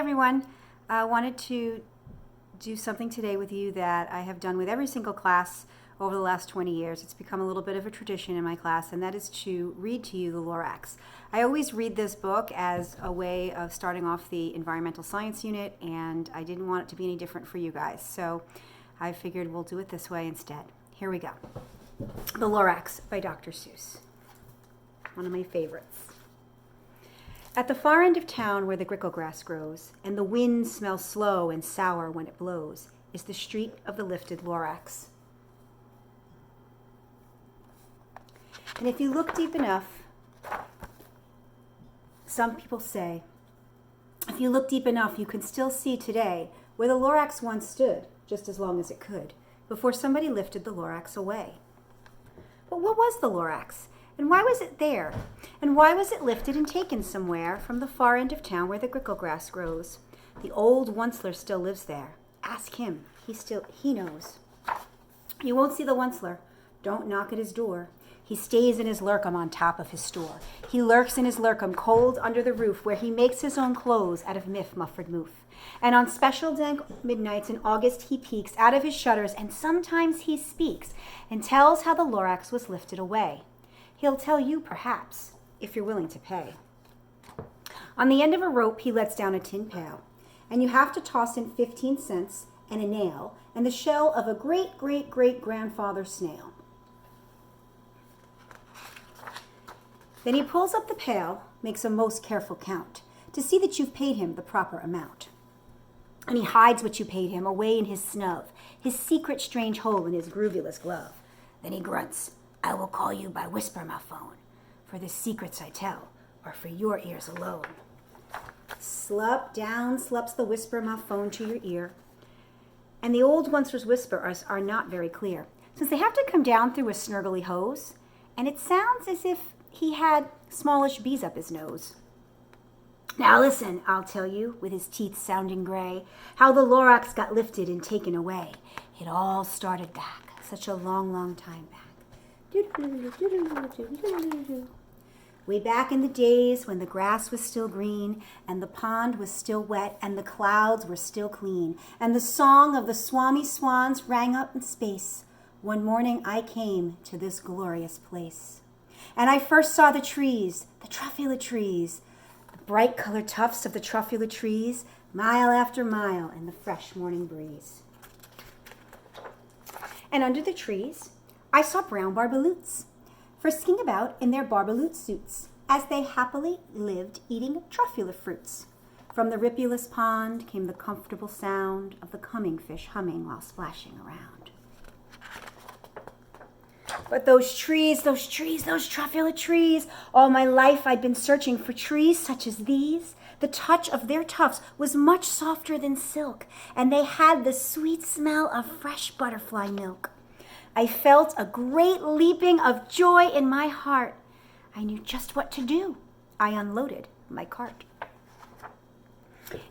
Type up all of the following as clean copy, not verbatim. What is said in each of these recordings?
everyone. I wanted to do something today with you that I have done with every single class over the last 20 years. It's become a little bit of a tradition in my class, and that is to read to you the Lorax. I always read this book as a way of starting off the environmental science unit, and I didn't want it to be any different for you guys, so I figured we'll do it this way instead. Here we go. The Lorax by Dr. Seuss. One of my favorites. At the far end of town where the grickle grass grows, and the wind smells slow and sour when it blows, is the street of the lifted Lorax. And if you look deep enough, some people say, if you look deep enough, you can still see today where the Lorax once stood, just as long as it could, before somebody lifted the Lorax away. But what was the Lorax? And why was it there? And why was it lifted and taken somewhere from the far end of town where the grickle grass grows? The old Onceler still lives there. Ask him. He knows. You won't see the Onceler. Don't knock at his door. He stays in his lurkum on top of his store. He lurks in his lurkum cold under the roof where he makes his own clothes out of mufford moof. And on special dank midnights in August he peeks out of his shutters, and sometimes he speaks and tells how the Lorax was lifted away. He'll tell you, perhaps, if you're willing to pay. On the end of a rope, he lets down a tin pail, and you have to toss in 15 cents and a nail and the shell of a great-great-great-grandfather snail. Then he pulls up the pail, makes a most careful count, to see that you've paid him the proper amount. And he hides what you paid him away in his snub, his secret strange hole in his groovyless glove. Then he grunts, I will call you by whisper, my phone, for the secrets I tell are for your ears alone. Slup down slups the whisper, my phone, to your ear. And the old Onceler's whispers are not very clear, since they have to come down through a snurgly hose, and it sounds as if he had smallish bees up his nose. Now listen, I'll tell you, with his teeth sounding gray, how the Lorax got lifted and taken away. It all started back, such a long, long time back. Way back in the days when the grass was still green, and the pond was still wet, and the clouds were still clean, and the song of the swami swans rang up in space, one morning I came to this glorious place. And I first saw the trees, the truffula trees, the bright-colored tufts of the truffula trees, mile after mile in the fresh morning breeze. And under the trees, I saw brown barbaloots, frisking about in their barbaloot suits, as they happily lived eating truffula fruits. From the rippulous pond came the comfortable sound of the coming fish humming while splashing around. But those trees, those truffula trees, all my life I'd been searching for trees such as these. The touch of their tufts was much softer than silk, and they had the sweet smell of fresh butterfly milk. I felt a great leaping of joy in my heart. I knew just what to do. I unloaded my cart.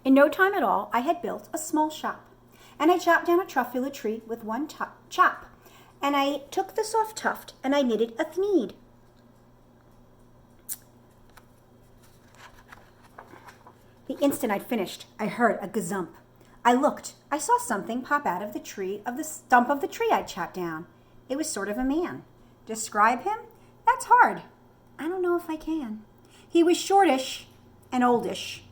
In no time at all, I had built a small shop, and I chopped down a truffula tree with one chop, and I took the soft tuft and I knitted a thneed. The instant I'd finished, I heard a gazump. I looked. I saw something pop out of the stump of the tree I'd chopped down. It was sort of a man. Describe him? That's hard. I don't know if I can. He was shortish and oldish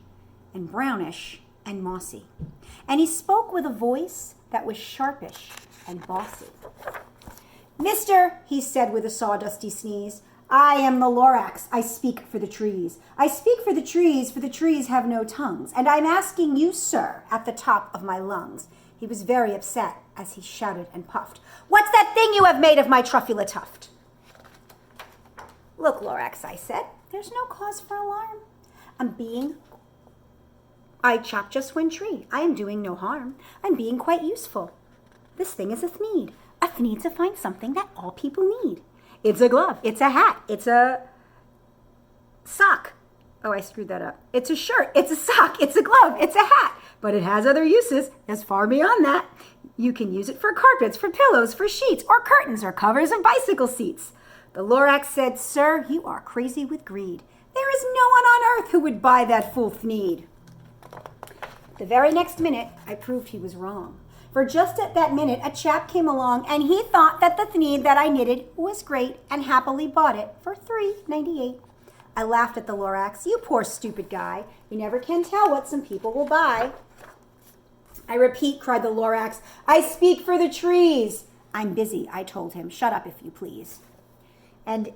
and brownish and mossy. And he spoke with a voice that was sharpish and bossy. Mister, he said with a sawdusty sneeze, I am the Lorax. I speak for the trees. I speak for the trees have no tongues. And I'm asking you, sir, at the top of my lungs. He was very upset as he shouted and puffed. What's that thing you have made of my truffula tuft? Look, Lorax, I said, there's no cause for alarm. I chop just one tree. I am doing no harm. I'm being quite useful. This thing is a thneed. A thneed's to find something that all people need. It's a glove. It's a hat. It's a sock. Oh, I screwed that up. It's a shirt. It's a sock. It's a glove. It's a hat. But it has other uses as far beyond that. You can use it for carpets, for pillows, for sheets, or curtains, or covers, and bicycle seats. The Lorax said, Sir, you are crazy with greed. There is no one on earth who would buy that fool thneed. The very next minute, I proved he was wrong. For just at that minute, a chap came along, and he thought that the thneed that I knitted was great, and happily bought it for $3.98. I laughed at the Lorax. You poor stupid guy. You never can tell what some people will buy. I repeat, cried the Lorax, I speak for the trees. I'm busy, I told him. Shut up, if you please. And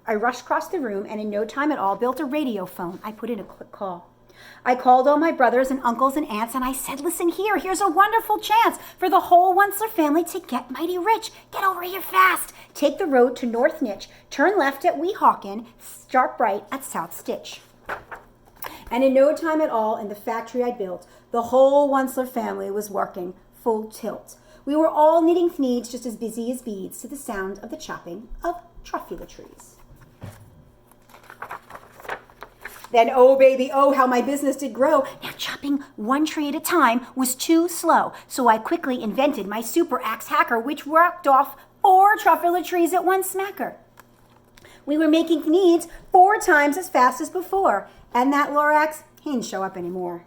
I rushed across the room, and in no time at all built a radio phone. I put in a quick call. I called all my brothers and uncles and aunts, and I said, listen here, here's a wonderful chance for the whole Onceler family to get mighty rich. Get over here fast. Take the road to North Nitch, turn left at Weehawken, start right at South Stitch. And in no time at all, in the factory I built, the whole Onceler family was working full tilt. We were all knitting thneeds just as busy as beads to the sound of the chopping of truffula trees. Then, oh baby, oh, how my business did grow. Now chopping one tree at a time was too slow, so I quickly invented my super axe hacker, which worked off 4 truffula trees at one smacker. We were making thneeds 4 times as fast as before, and that Lorax, he didn't show up anymore.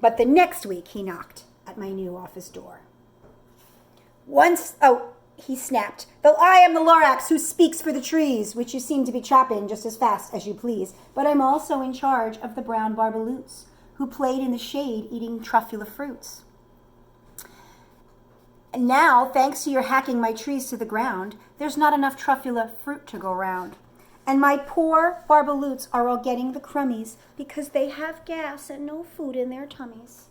But the next week he knocked at my new office door. He snapped, though I am the Lorax who speaks for the trees, which you seem to be chopping just as fast as you please. But I'm also in charge of the brown barbaloots, who played in the shade eating truffula fruits. And now, thanks to your hacking my trees to the ground, there's not enough truffula fruit to go round. And my poor barbaloots are all getting the crummies because they have gas and no food in their tummies.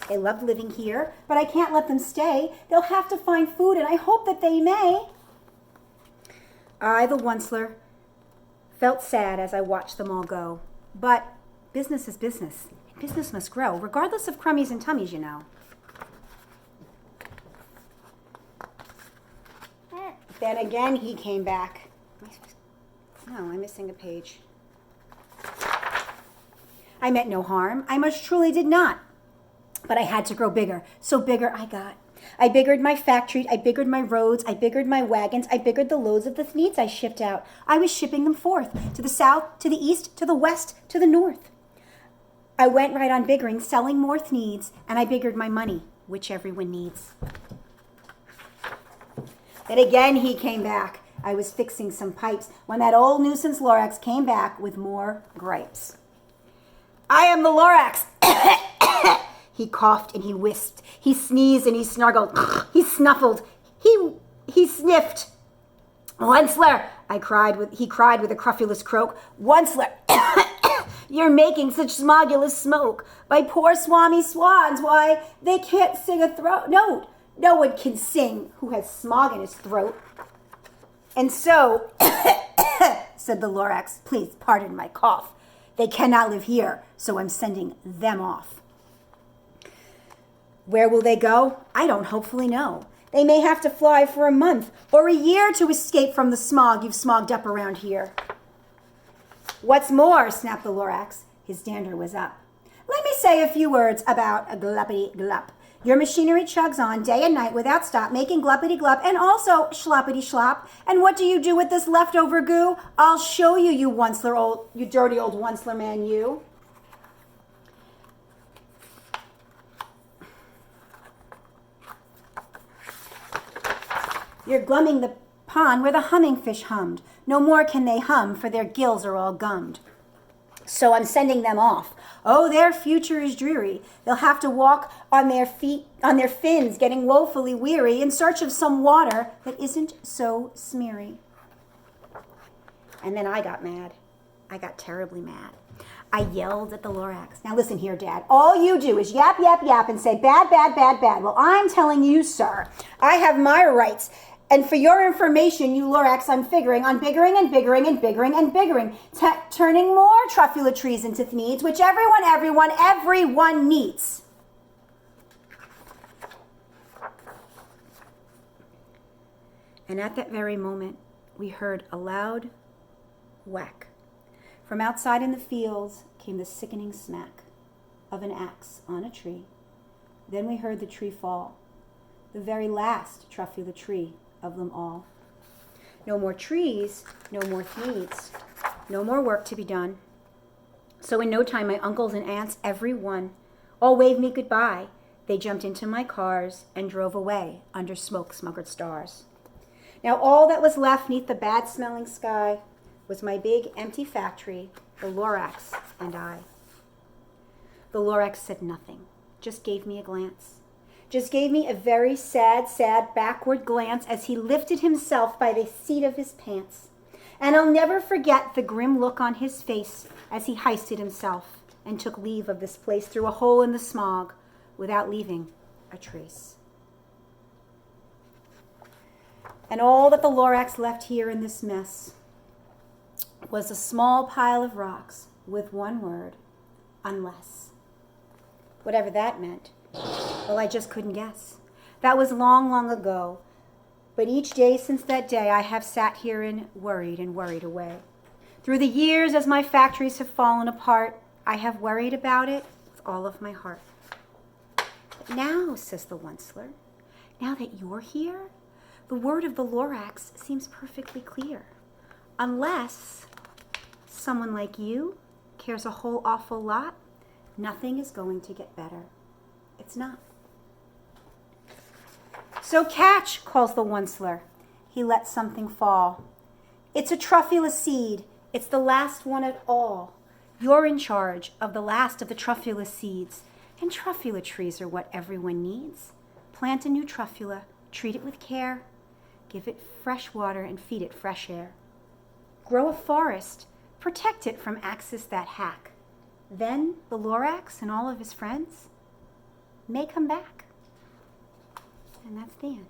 They love living here, but I can't let them stay. They'll have to find food, and I hope that they may. I, the Onceler, felt sad as I watched them all go. But business is business, and business must grow, regardless of crummies and tummies, you know. Then again, he came back. Oh, I'm missing a page. I meant no harm. I most truly did not. But I had to grow bigger, so bigger I got. I biggered my factory, I biggered my roads, I biggered my wagons, I biggered the loads of the thneeds I shipped out. I was shipping them forth, to the south, to the east, to the west, to the north. I went right on biggering, selling more thneeds, and I biggered my money, which everyone needs. Then again he came back. I was fixing some pipes when that old nuisance Lorax came back with more gripes. I am the Lorax. He coughed and he whisked. He sneezed and he snargled. He snuffled. He sniffed. Onceler, he cried with a crufulous croak. Onceler, you're making such smogulous smoke. My poor swami swans, why, they can't sing a note. No one can sing who has smog in his throat. And so, said the Lorax, please pardon my cough. They cannot live here, so I'm sending them off. Where will they go? I don't hopefully know. They may have to fly for a month or a year to escape from the smog you've smogged up around here. What's more, snapped the Lorax. His dander was up. Let me say a few words about a gluppity-glup. Your machinery chugs on day and night without stop, making gluppity-glup and also sloppity-slop. And what do you do with this leftover goo? I'll show you, you dirty old Onceler man, you. You're glumming the pond where the humming fish hummed. No more can they hum, for their gills are all gummed. So I'm sending them off. Oh, their future is dreary. They'll have to walk on their fins, getting woefully weary, in search of some water that isn't so smeary. And then I got mad. I got terribly mad. I yelled at the Lorax. Now listen here, Dad. All you do is yap, yap, yap and say bad, bad, bad, bad. Well, I'm telling you, sir, I have my rights. And for your information, you Lorax, I'm figuring on biggering and biggering and biggering and biggering, turning more truffula trees into thneeds, which everyone needs. And at that very moment, we heard a loud whack. From outside in the fields came the sickening smack of an axe on a tree. Then we heard the tree fall, the very last truffula tree of them all. No more trees, no more thneeds, no more work to be done. So in no time, my uncles and aunts, every one, all waved me goodbye. They jumped into my cars and drove away under smoke-smuggered stars. Now all that was left neath the bad-smelling sky was my big empty factory, the Lorax, and I. The Lorax said nothing, just gave me a glance. Just gave me a very sad, sad backward glance as he lifted himself by the seat of his pants. And I'll never forget the grim look on his face as he hoisted himself and took leave of this place through a hole in the smog without leaving a trace. And all that the Lorax left here in this mess was a small pile of rocks with one word, unless. Whatever that meant, well, I just couldn't guess. That was long, long ago. But each day since that day, I have sat here and worried away. Through the years, as my factories have fallen apart, I have worried about it with all of my heart. But now, says the Onceler, now that you're here, the word of the Lorax seems perfectly clear. Unless someone like you cares a whole awful lot, nothing is going to get better. It's not. So catch, calls the Onceler. He lets something fall. It's a truffula seed. It's the last one at all. You're in charge of the last of the truffula seeds. And truffula trees are what everyone needs. Plant a new truffula, treat it with care, give it fresh water and feed it fresh air. Grow a forest, protect it from axes that hack. Then the Lorax and all of his friends may come back. And that's the end.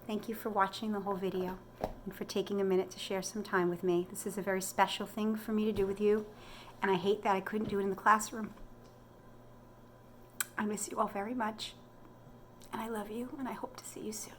Thank you for watching the whole video and for taking a minute to share some time with me. This is a very special thing for me to do with you, and I hate that I couldn't do it in the classroom. I miss you all very much, and I love you, and I hope to see you soon.